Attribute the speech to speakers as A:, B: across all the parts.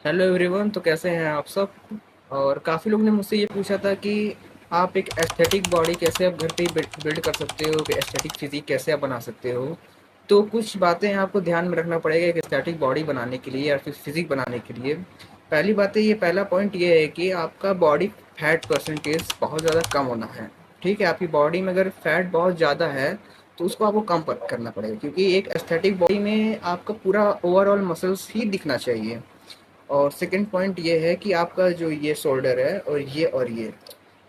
A: Hello everyone. तो कैसे हैं आप सब? और काफ़ी लोग ने मुझसे ये पूछा था कि आप एक एस्थेटिक बॉडी कैसे आप घर पे बिल्ड कर सकते हो, कि एस्थेटिक फिजिक कैसे आप बना सकते हो। तो कुछ बातें आपको ध्यान में रखना पड़ेगा एक एस्थेटिक बॉडी बनाने के लिए या फिर फिजिक बनाने के लिए। पहली बात है, ये पहला पॉइंट ये है कि आपका बॉडी फैट परसेंटेज बहुत ज़्यादा कम होना है। ठीक है, आपकी बॉडी में अगर फैट बहुत ज़्यादा है तो उसको आपको कम करना पड़ेगा, क्योंकि एक एस्थेटिक बॉडी में आपका पूरा ओवरऑल मसल्स ही दिखना चाहिए। और सेकंड पॉइंट ये है कि आपका जो ये शोल्डर है और ये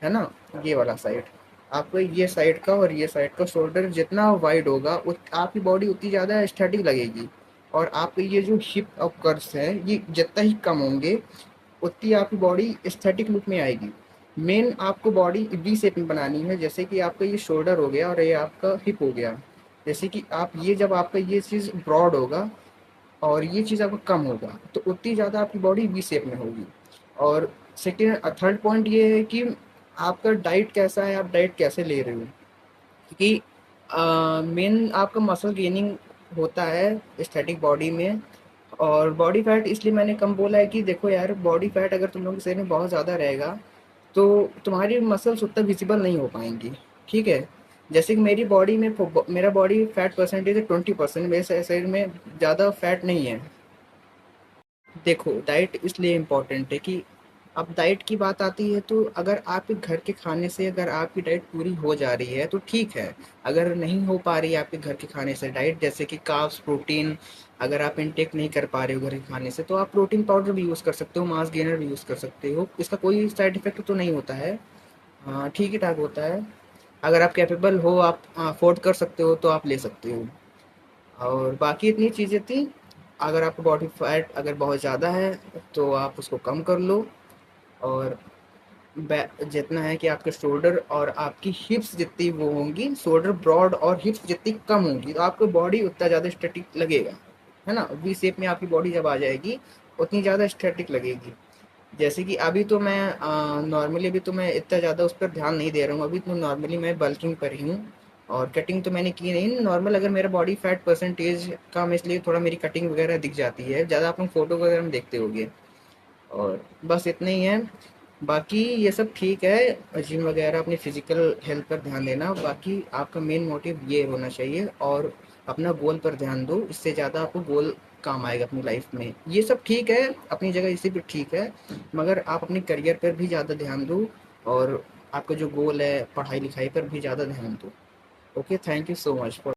A: है ना, ये वाला साइड, आपको ये साइड का और ये साइड का शोल्डर जितना वाइड होगा आपकी बॉडी उतनी ज़्यादा एस्थेटिक लगेगी। और आपके ये जो हिप और कर्व्स हैं ये जितना ही कम होंगे उतनी आपकी बॉडी एस्थेटिक लुक में आएगी। मेन आपको बॉडी वी शेप में बनानी है, जैसे कि आपका ये शोल्डर हो गया और ये आपका हिप हो गया। जैसे कि आप ये जब आपका ये चीज़ ब्रॉड होगा और ये चीज़ आपका कम होगा तो उतनी ज़्यादा आपकी बॉडी वी शेप में होगी। और सेकेंड थर्ड पॉइंट ये है कि आपका डाइट कैसा है, आप डाइट कैसे ले रहे हो, क्योंकि मेन आपका मसल गेनिंग होता है एस्थेटिक बॉडी में। और बॉडी फैट इसलिए मैंने कम बोला है कि देखो यार, बॉडी फैट अगर तुम लोगों के शरीर में बहुत ज़्यादा रहेगा तो तुम्हारी मसल्स उतना विजिबल नहीं हो पाएंगी। ठीक है, जैसे कि मेरी बॉडी में मेरा बॉडी फैट परसेंटेज है 20%, मेरे शरीर में ज़्यादा फैट नहीं है। देखो, डाइट इसलिए इम्पोर्टेंट है कि अब डाइट की बात आती है तो अगर आपके घर के खाने से अगर आपकी डाइट पूरी हो जा रही है तो ठीक है। अगर नहीं हो पा रही है आपके घर के खाने से डाइट, जैसे कि कार्ब्स, प्रोटीन, अगर आप इनटेक नहीं कर पा रहे हो घर के खाने से, तो आप प्रोटीन पाउडर भी यूज़ कर सकते हो, मास गेनर भी यूज़ कर सकते हो। इसका कोई साइड इफेक्ट तो नहीं होता है। हाँ, ठीक ही ठाक होता है। अगर आप कैपेबल हो, आप अफोर्ड कर सकते हो तो आप ले सकते हो। और बाकी इतनी चीज़ें थी। अगर आपका बॉडी फैट अगर बहुत ज़्यादा है तो आप उसको कम कर लो। और जितना है कि आपके शोल्डर और आपकी हिप्स जितनी वो होंगी, शोल्डर ब्रॉड और हिप्स जितनी कम होंगी तो आपको बॉडी उतना ज़्यादा स्टैटिक लगेगा। है ना, वी शेप में आपकी बॉडी जब आ जाएगी उतनी ज़्यादा स्टैटिक लगेगी। जैसे कि अभी तो मैं नॉर्मली अभी तो मैं इतना ज़्यादा उस पर ध्यान नहीं दे रहा हूँ, अभी तो नॉर्मली मैं बल्किंग पर ही हूँ। और कटिंग तो मैंने की नहीं नॉर्मल, अगर मेरा बॉडी फैट परसेंटेज कम इसलिए थोड़ा मेरी कटिंग वगैरह दिख जाती है ज़्यादा, आप लोग फोटो वगैरह में देखते होगे। और बस इतना ही है। बाकी ये सब ठीक है, जिम वगैरह अपनी फिजिकल हेल्थ पर ध्यान देना, बाकी आपका मेन मोटिव ये होना चाहिए। और अपना गोल पर ध्यान दो, इससे ज़्यादा आपको गोल काम आएगा अपनी लाइफ में। ये सब ठीक है अपनी जगह, इसी भी ठीक है, मगर आप अपने करियर पर भी ज़्यादा ध्यान दो। और आपका जो गोल है पढ़ाई लिखाई पर भी ज़्यादा ध्यान दो। Okay, thank you so much for